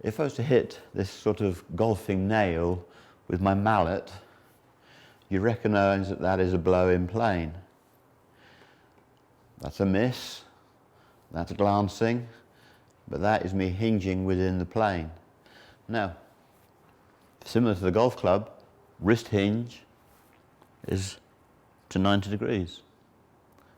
if I was to hit this sort of golfing nail with my mallet, you recognise that that is a blow in plane. That's a miss, that's glancing, but that is me hinging within the plane. Now, similar to the golf club, wrist hinge is to 90 degrees.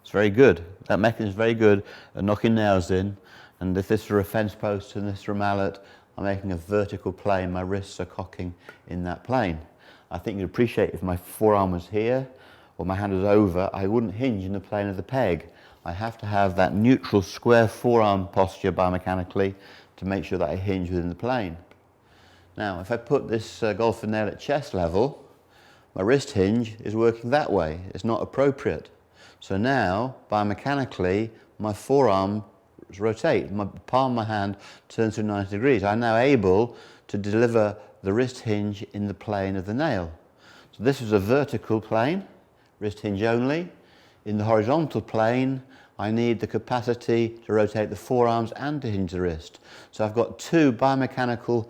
It's very good. That mechanism is very good at knocking nails in, and if this were a fence post and this were a mallet, I'm making a vertical plane. My wrists are cocking in that plane. I think you'd appreciate if my forearm was here or my hand was over, I wouldn't hinge in the plane of the peg. I have to have that neutral square forearm posture biomechanically to make sure that I hinge within the plane. Now, if I put this golfing nail at chest level, my wrist hinge is working that way. It's not appropriate. So now, biomechanically, my forearm rotates. My palm of my hand turns to 90 degrees. I'm now able to deliver the wrist hinge in the plane of the nail. So this is a vertical plane, wrist hinge only. In the horizontal plane, I need the capacity to rotate the forearms and to hinge the wrist. So I've got two biomechanical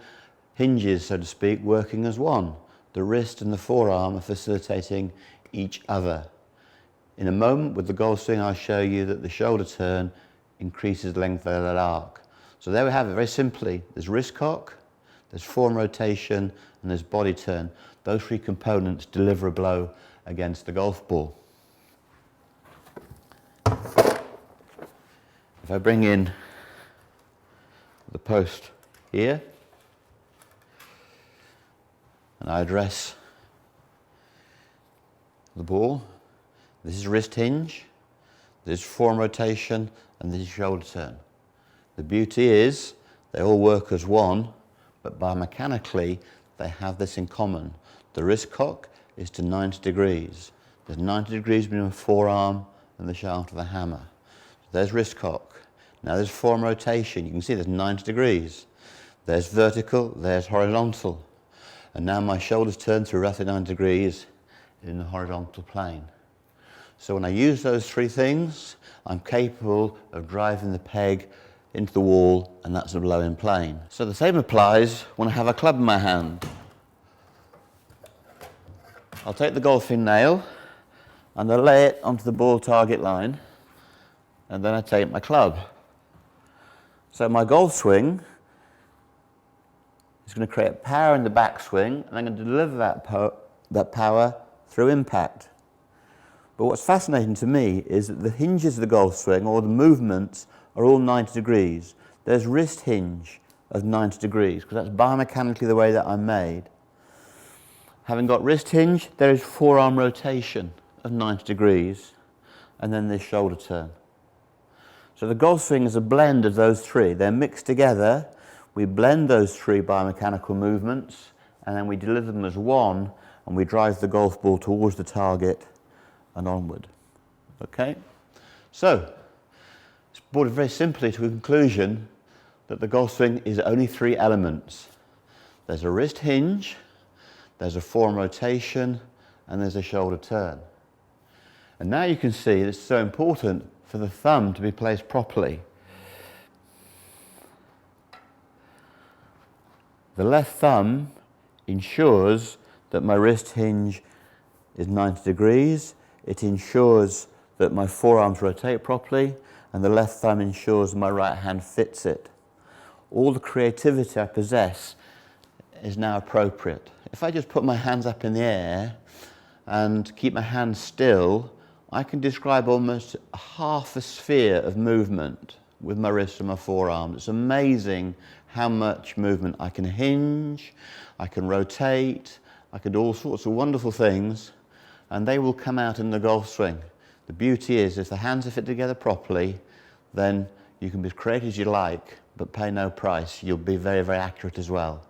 hinges, so to speak, working as one. The wrist and the forearm are facilitating each other. In a moment with the golf swing, I'll show you that the shoulder turn increases the length of that arc. So there we have it, very simply. There's wrist cock, there's forearm rotation, and there's body turn. Those three components deliver a blow against the golf ball. If I bring in the post here, and I address the ball, this is wrist hinge, this is forearm rotation, and this is shoulder turn. The beauty is they all work as one, but biomechanically they have this in common. The wrist cock is to 90 degrees. There's 90 degrees between the forearm and the shaft of the hammer. There's wrist cock. Now there's forearm rotation. You can see there's 90 degrees. There's vertical, there's horizontal. And now my shoulders turn through roughly 90 degrees in the horizontal plane. So when I use those three things, I'm capable of driving the peg into the wall, and that's a blow in plane. So the same applies when I have a club in my hand. I'll take the golfing nail and I'll lay it onto the ball target line, and then I take my club. So my golf swing is going to create power in the backswing, and I'm going to deliver that power through impact. But what's fascinating to me is that the hinges of the golf swing, or the movements, are all 90 degrees. There's wrist hinge of 90 degrees, because that's biomechanically the way that I'm made. Having got wrist hinge, there is forearm rotation of 90 degrees, and then this shoulder turn. So the golf swing is a blend of those three. They're mixed together. We blend those three biomechanical movements, and then we deliver them as one, and we drive the golf ball towards the target and onward. Okay? So, it's brought it very simply to a conclusion that the golf swing is only three elements. There's a wrist hinge, there's a forearm rotation, and there's a shoulder turn. And now you can see it's so important for the thumb to be placed properly. The left thumb ensures that my wrist hinge is 90 degrees. It ensures that my forearms rotate properly, and the left thumb ensures my right hand fits it. All the creativity I possess is now appropriate. If I just put my hands up in the air and keep my hands still, I can describe almost half a sphere of movement with my wrists and my forearms. It's amazing how much movement I can hinge, I can rotate, I can do all sorts of wonderful things, and they will come out in the golf swing. The beauty is, if the hands are fit together properly, then you can be as creative as you like, but pay no price. You'll be very, very accurate as well.